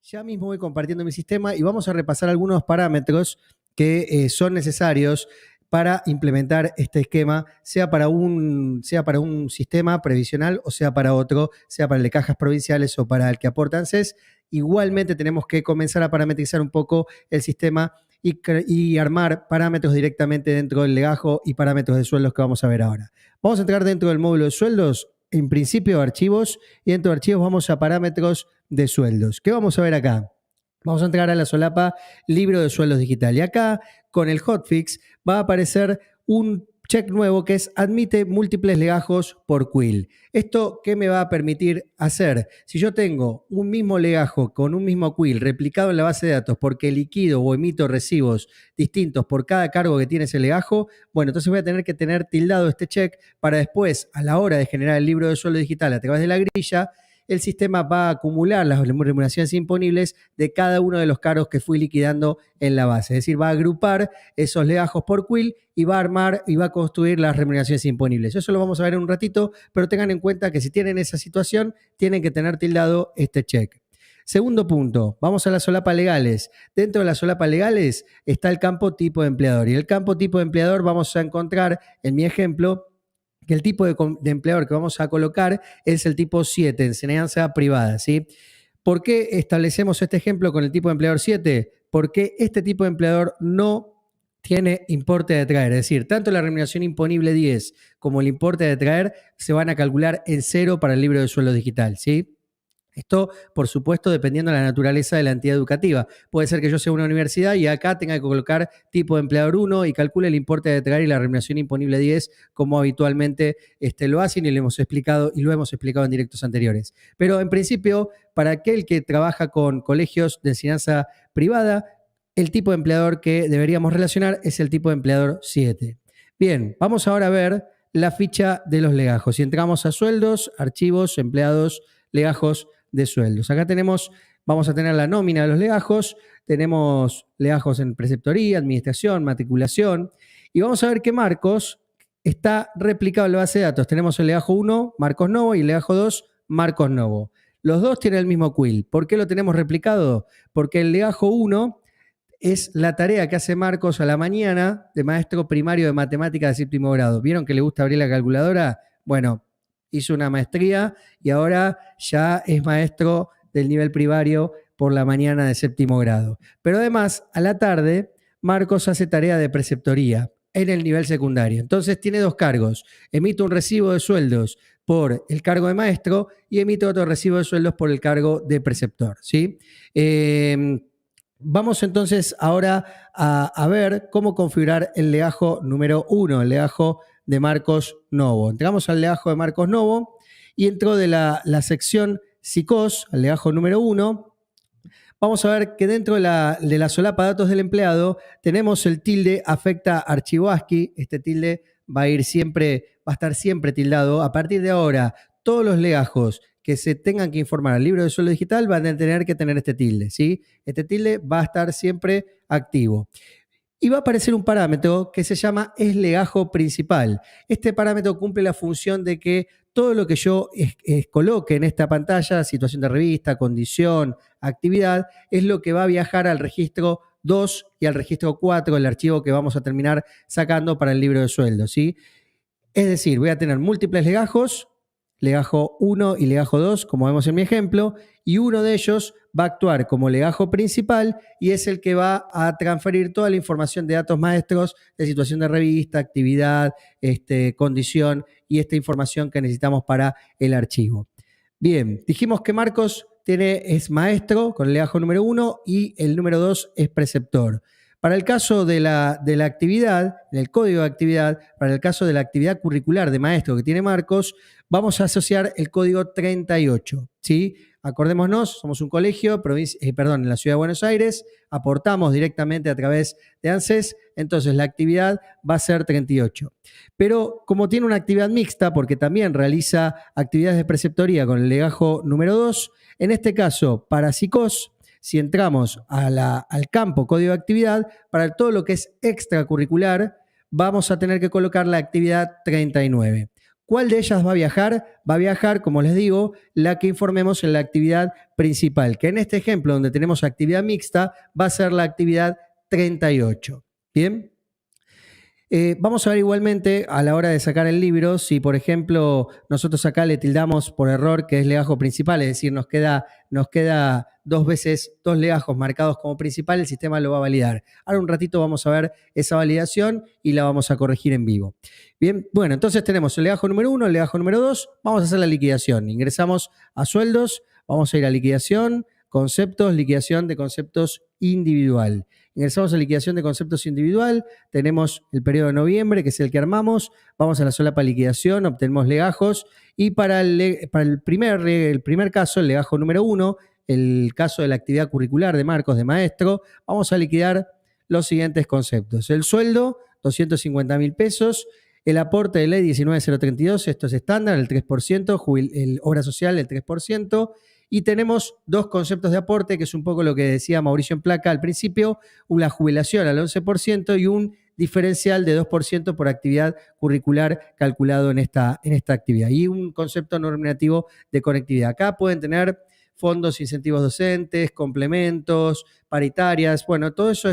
Ya mismo voy compartiendo mi sistema y vamos a repasar algunos parámetros que son necesarios para implementar este esquema, sea para un sistema previsional o sea para otro, sea para el de cajas provinciales o para el que aporta ANSES. Igualmente tenemos que comenzar a parametrizar un poco el sistema y armar parámetros directamente dentro del legajo y parámetros de sueldos que vamos a ver ahora. Vamos a entrar dentro del módulo de sueldos, en principio archivos, y dentro de archivos vamos a parámetros de sueldos. ¿Qué vamos a ver acá? Vamos a entrar a la solapa libro de sueldos digital. Y acá, con el hotfix, va a aparecer un check nuevo que es admite múltiples legajos por quill. ¿Esto qué me va a permitir hacer? Si yo tengo un mismo legajo con un mismo quill replicado en la base de datos porque liquido o emito recibos distintos por cada cargo que tiene ese legajo, bueno, entonces voy a tener que tener tildado este check para después, a la hora de generar el libro de sueldo digital a través de la grilla, el sistema va a acumular las remuneraciones imponibles de cada uno de los cargos que fui liquidando en la base. Es decir, va a agrupar esos legajos por quill y va a armar y va a construir las remuneraciones imponibles. Eso lo vamos a ver en un ratito, pero tengan en cuenta que si tienen esa situación, tienen que tener tildado este check. Segundo punto, vamos a la solapa legales. Dentro de la solapa legales está el campo tipo de empleador. Y el campo tipo de empleador vamos a encontrar, en mi ejemplo, que el tipo de empleador que vamos a colocar es el tipo 7, enseñanza privada, ¿sí? ¿Por qué establecemos este ejemplo con el tipo de empleador 7? Porque este tipo de empleador no tiene importe de traer, es decir, tanto la remuneración imponible 10 como el importe de traer se van a calcular en cero para el libro de sueldo digital, ¿sí? Esto, por supuesto, dependiendo de la naturaleza de la entidad educativa. Puede ser que yo sea una universidad y acá tenga que colocar tipo de empleador 1 y calcule el importe de traer y la remuneración imponible 10, como habitualmente lo hacen y lo hemos explicado en directos anteriores. Pero en principio, para aquel que trabaja con colegios de enseñanza privada, el tipo de empleador que deberíamos relacionar es el tipo de empleador 7. Bien, vamos ahora a ver la ficha de los legajos. Si entramos a sueldos, archivos, empleados, legajos de sueldos. Acá vamos a tener la nómina de los legajos, tenemos legajos en preceptoría, administración, matriculación, y vamos a ver qué marcos está replicado en la base de datos. Tenemos el legajo 1, Marcos Novo, y el legajo 2, Marcos Novo. Los dos tienen el mismo quill. ¿Por qué lo tenemos replicado? Porque el legajo 1 es la tarea que hace Marcos a la mañana de maestro primario de matemáticas de séptimo grado. ¿Vieron que le gusta abrir la calculadora? Bueno, hizo una maestría y ahora ya es maestro del nivel primario por la mañana de séptimo grado. Pero además, a la tarde, Marcos hace tarea de preceptoría en el nivel secundario. Entonces tiene dos cargos. Emite un recibo de sueldos por el cargo de maestro y emite otro recibo de sueldos por el cargo de preceptor, ¿sí? Vamos entonces ahora a ver cómo configurar el legajo número 1, el legajo de Marcos Novo. Entramos al legajo de Marcos Novo y entro de la sección SICOS, al legajo número 1. Vamos a ver que dentro de la solapa datos del empleado tenemos el tilde afecta archivo ASCII. Este tilde va a estar siempre tildado. A partir de ahora, todos los legajos que se tengan que informar al libro de sueldo digital van a tener que tener este tilde, ¿sí? Este tilde va a estar siempre activo. Y va a aparecer un parámetro que se llama eslegajo principal. Este parámetro cumple la función de que todo lo que yo coloque en esta pantalla, situación de revista, condición, actividad, es lo que va a viajar al registro 2 y al registro 4, el archivo que vamos a terminar sacando para el libro de sueldo, ¿sí? Es decir, voy a tener múltiples legajos, legajo 1 y legajo 2, como vemos en mi ejemplo, y uno de ellos va a actuar como legajo principal y es el que va a transferir toda la información de datos maestros de situación de revista, actividad, condición y esta información que necesitamos para el archivo. Bien, dijimos que Marcos es maestro con el legajo número 1 y el número 2 es preceptor. Para el caso de la actividad, en el código de actividad, para el caso de la actividad curricular de maestro que tiene Marcos, vamos a asociar el código 38, ¿sí? Acordémonos, somos un colegio, en la Ciudad de Buenos Aires, aportamos directamente a través de ANSES, entonces la actividad va a ser 38. Pero como tiene una actividad mixta, porque también realiza actividades de preceptoría con el legajo número 2, en este caso, para SICOS, si entramos al campo código de actividad, para todo lo que es extracurricular, vamos a tener que colocar la actividad 39. ¿Cuál de ellas va a viajar? Va a viajar, como les digo, la que informemos en la actividad principal, que en este ejemplo donde tenemos actividad mixta va a ser la actividad 38. ¿Bien? Vamos a ver igualmente a la hora de sacar el libro, si por ejemplo nosotros acá le tildamos por error que es legajo principal, es decir, nos queda 2 veces 2 legajos marcados como principal, el sistema lo va a validar. Ahora un ratito vamos a ver esa validación y la vamos a corregir en vivo. Bien, bueno, entonces tenemos el legajo número 1, el legajo número 2, vamos a hacer la liquidación. Ingresamos a sueldos, vamos a ir a liquidación, conceptos, liquidación de conceptos individual. Ingresamos a liquidación de conceptos individual, tenemos el periodo de noviembre, que es el que armamos, vamos a la solapa liquidación, obtenemos legajos, y para el primer caso, el legajo número 1, el caso de la actividad curricular de Marcos de maestro, vamos a liquidar los siguientes conceptos. El sueldo, 250.000 pesos, el aporte de ley 19.032, esto es estándar, el 3%, el obra social, el 3%, y tenemos 2 conceptos de aporte, que es un poco lo que decía Mauricio en placa al principio, una jubilación al 11% y un diferencial de 2% por actividad curricular calculado en esta actividad. Y un concepto normativo de conectividad. Acá pueden tener fondos, incentivos docentes, complementos, paritarias, bueno, todo eso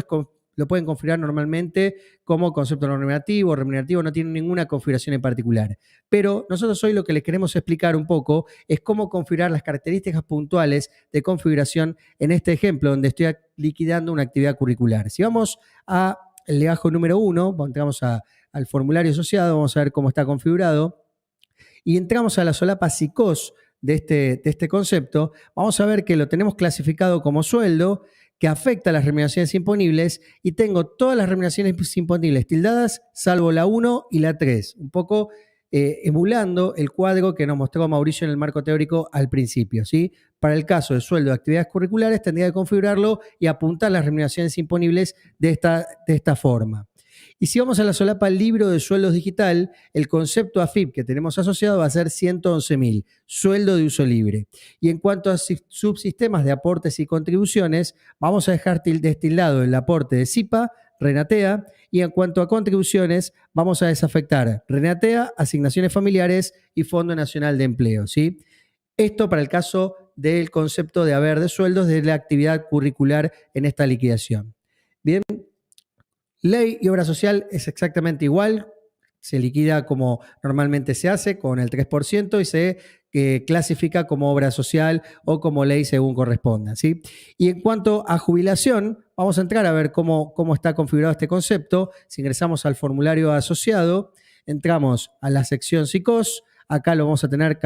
lo pueden configurar normalmente como concepto normativo, remunerativo, no tienen ninguna configuración en particular. Pero nosotros hoy lo que les queremos explicar un poco es cómo configurar las características puntuales de configuración en este ejemplo donde estoy liquidando una actividad curricular. Si vamos al legajo número 1, entramos al formulario asociado, vamos a ver cómo está configurado, y entramos a la solapa SICOS de este concepto, vamos a ver que lo tenemos clasificado como sueldo, que afecta a las remuneraciones imponibles, y tengo todas las remuneraciones imponibles tildadas, salvo la 1 y la 3, un poco emulando el cuadro que nos mostró Mauricio en el marco teórico al principio, ¿sí? Para el caso de sueldo de actividades curriculares, tendría que configurarlo y apuntar las remuneraciones imponibles de esta forma. Y si vamos a la solapa libro de sueldos digital, el concepto AFIP que tenemos asociado va a ser 111.000, sueldo de uso libre. Y en cuanto a subsistemas de aportes y contribuciones, vamos a dejar destildado el aporte de SIPA, Renatea, y en cuanto a contribuciones, vamos a desafectar Renatea, asignaciones familiares y Fondo Nacional de Empleo, ¿sí? Esto para el caso del concepto de haber de sueldos de la actividad curricular en esta liquidación. Bien. Ley y obra social es exactamente igual, se liquida como normalmente se hace, con el 3%, y se clasifica como obra social o como ley según corresponda, ¿sí? Y en cuanto a jubilación, vamos a entrar a ver cómo está configurado este concepto. Si ingresamos al formulario asociado, entramos a la sección SICOS. Acá lo vamos a tener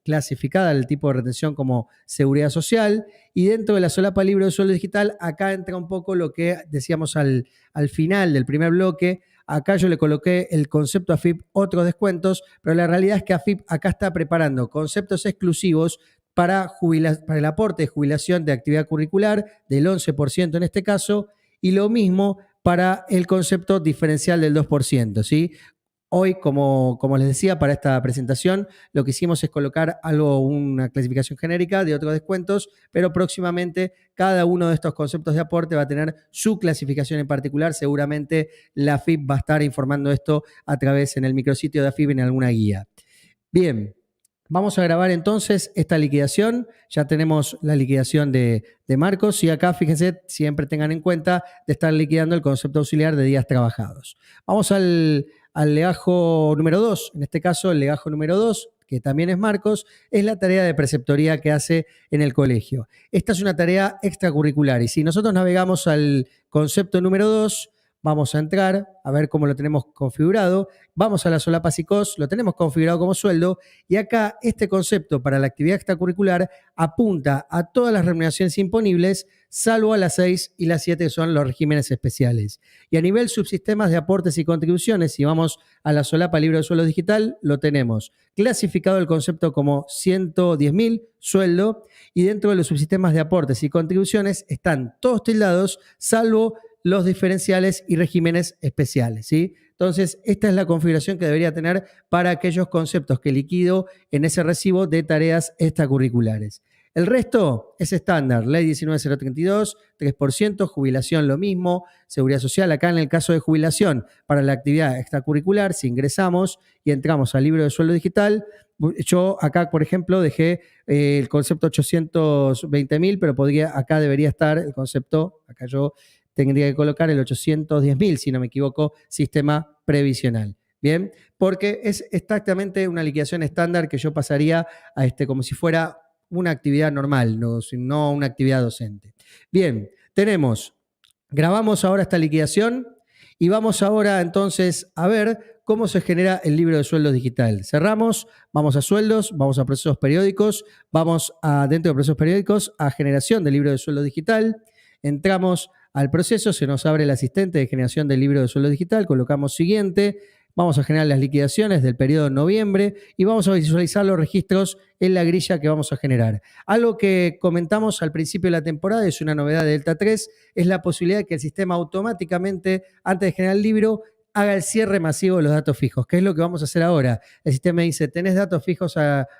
clasificada el tipo de retención como seguridad social, y dentro de la solapa libro de sueldo digital, acá entra un poco lo que decíamos al final del primer bloque. Acá yo le coloqué el concepto AFIP, otros descuentos, pero la realidad es que AFIP acá está preparando conceptos exclusivos para el aporte de jubilación de actividad curricular del 11% en este caso, y lo mismo para el concepto diferencial del 2%, ¿sí? Hoy, como les decía, para esta presentación, lo que hicimos es colocar una clasificación genérica de otros descuentos, pero próximamente cada uno de estos conceptos de aporte va a tener su clasificación en particular. Seguramente la AFIP va a estar informando esto a través en el micrositio de AFIP en alguna guía. Bien, vamos a grabar entonces esta liquidación. Ya tenemos la liquidación de Marcos, y acá, fíjense, siempre tengan en cuenta de estar liquidando el concepto auxiliar de días trabajados. Vamos al legajo número 2, en este caso el legajo número 2, que también es Marcos, es la tarea de preceptoría que hace en el colegio. Esta es una tarea extracurricular, y si nosotros navegamos al concepto número 2, vamos a entrar a ver cómo lo tenemos configurado. Vamos a la solapa SICOS, lo tenemos configurado como sueldo, y acá este concepto para la actividad extracurricular apunta a todas las remuneraciones imponibles, salvo a las 6 y las 7, que son los regímenes especiales. Y a nivel subsistemas de aportes y contribuciones, si vamos a la solapa libro de sueldo digital, lo tenemos clasificado el concepto como 110.000, sueldo, y dentro de los subsistemas de aportes y contribuciones están todos tildados, salvo los diferenciales y regímenes especiales, ¿sí? Entonces, esta es la configuración que debería tener para aquellos conceptos que liquido en ese recibo de tareas extracurriculares. El resto es estándar, ley 19032, 3%, jubilación lo mismo, seguridad social. Acá en el caso de jubilación, para la actividad extracurricular, si ingresamos y entramos al libro de sueldo digital, yo acá, por ejemplo, dejé el concepto 820.000, pero acá debería estar el concepto, acá yo tendría que colocar el 810.000, si no me equivoco, sistema previsional. Bien, porque es exactamente una liquidación estándar que yo pasaría a como si fuera una actividad normal, no una actividad docente. Bien, grabamos ahora esta liquidación y vamos ahora entonces a ver cómo se genera el libro de sueldos digital. Cerramos, vamos a sueldos, vamos a procesos periódicos, vamos dentro de procesos periódicos a generación del libro de sueldo digital, entramos al proceso, se nos abre el asistente de generación del libro de sueldo digital, colocamos siguiente. Vamos a generar las liquidaciones del periodo de noviembre y vamos a visualizar los registros en la grilla que vamos a generar. Algo que comentamos al principio de la temporada, es una novedad de Delta 3, es la posibilidad de que el sistema automáticamente, antes de generar el libro, haga el cierre masivo de los datos fijos, que es lo que vamos a hacer ahora. El sistema dice, tenés datos fijos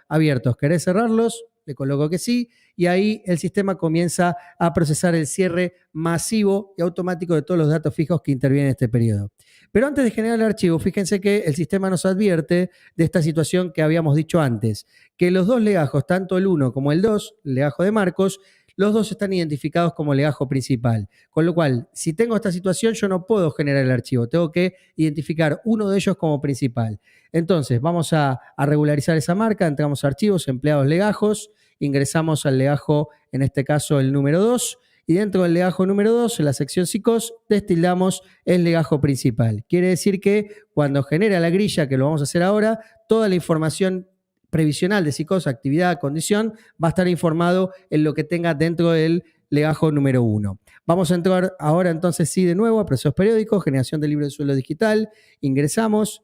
abiertos, ¿querés cerrarlos? Le coloco que sí, y ahí el sistema comienza a procesar el cierre masivo y automático de todos los datos fijos que intervienen en este periodo. Pero antes de generar el archivo, fíjense que el sistema nos advierte de esta situación que habíamos dicho antes, que los dos legajos, tanto el 1 como el 2, el legajo de Marcos, los dos están identificados como legajo principal. Con lo cual, si tengo esta situación, yo no puedo generar el archivo. Tengo que identificar uno de ellos como principal. Entonces, vamos a regularizar esa marca. Entramos a archivos, empleados, legajos. Ingresamos al legajo, en este caso el número 2. Y dentro del legajo número 2, en la sección SICOS, destildamos el legajo principal. Quiere decir que cuando genera la grilla, que lo vamos a hacer ahora, toda la información previsional de SICOS, actividad, condición, va a estar informado en lo que tenga dentro del legajo número 1. Vamos a entrar ahora entonces sí de nuevo a procesos periódicos, generación del libro de sueldo digital, ingresamos,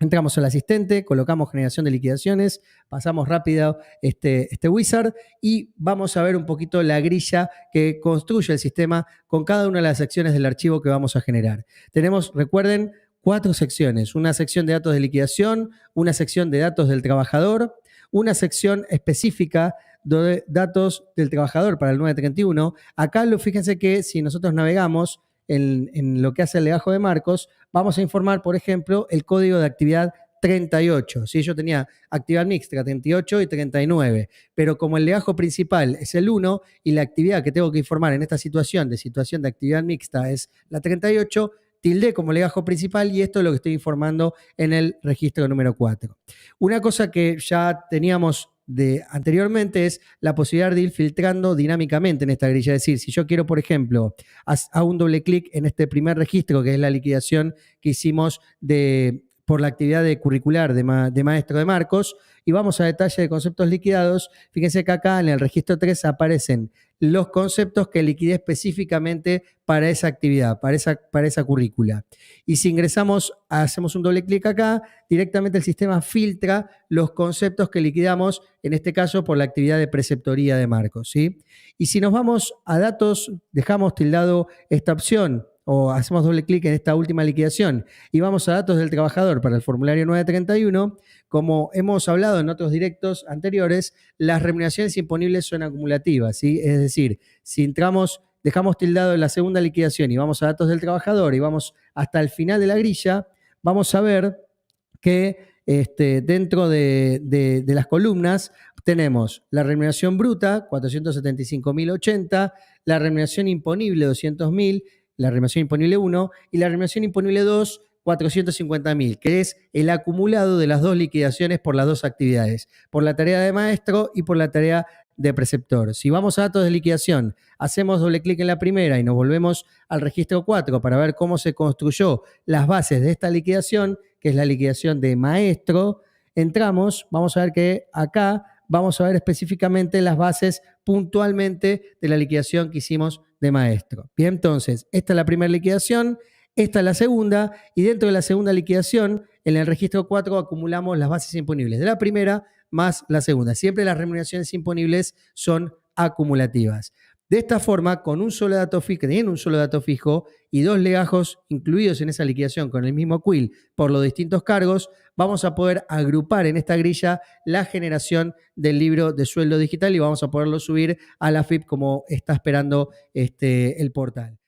entramos al asistente, colocamos generación de liquidaciones, pasamos rápido este wizard y vamos a ver un poquito la grilla que construye el sistema con cada una de las secciones del archivo que vamos a generar. Tenemos, recuerden, 4 secciones, una sección de datos de liquidación, una sección de datos del trabajador, una sección específica de datos del trabajador para el 931. Acá fíjense que si nosotros navegamos en lo que hace el legajo de Marcos, vamos a informar, por ejemplo, el código de actividad 38. ¿Sí? Yo tenía actividad mixta 38 y 39, pero como el legajo principal es el 1 y la actividad que tengo que informar en esta situación de actividad mixta es la 38, tildé como legajo principal y esto es lo que estoy informando en el registro número 4. Una cosa que ya teníamos anteriormente es la posibilidad de ir filtrando dinámicamente en esta grilla. Es decir, si yo quiero, por ejemplo, hago un doble clic en este primer registro, que es la liquidación que hicimos por la actividad curricular de maestro de Marcos, y vamos a detalle de conceptos liquidados, fíjense que acá en el registro 3 aparecen los conceptos que liquidé específicamente para esa actividad, para esa currícula. Y si ingresamos, hacemos un doble clic acá, directamente el sistema filtra los conceptos que liquidamos, en este caso por la actividad de preceptoría de Marcos, ¿sí? Y si nos vamos a datos, dejamos tildado esta opción, o hacemos doble clic en esta última liquidación y vamos a datos del trabajador para el formulario 931, como hemos hablado en otros directos anteriores, las remuneraciones imponibles son acumulativas, ¿sí? Es decir, si dejamos tildado en la segunda liquidación y vamos a datos del trabajador y vamos hasta el final de la grilla, vamos a ver que dentro de las columnas tenemos la remuneración bruta, 475.080, la remuneración imponible, 200.000, la remuneración imponible 1 y la remuneración imponible 2, 450.000, que es el acumulado de las dos liquidaciones por las dos actividades, por la tarea de maestro y por la tarea de preceptor. Si vamos a datos de liquidación, hacemos doble clic en la primera y nos volvemos al registro 4 para ver cómo se construyó las bases de esta liquidación, que es la liquidación de maestro, entramos, vamos a ver que acá vamos a ver específicamente las bases puntualmente de la liquidación que hicimos de maestro. Bien, entonces, esta es la primera liquidación, esta es la segunda, y dentro de la segunda liquidación, en el registro 4 acumulamos las bases imponibles de la primera más la segunda. Siempre las remuneraciones imponibles son acumulativas. De esta forma, con un solo dato fijo, teniendo un solo dato fijo y 2 legajos incluidos en esa liquidación con el mismo quill por los distintos cargos, vamos a poder agrupar en esta grilla la generación del libro de sueldo digital y vamos a poderlo subir a la FIP como está esperando el portal.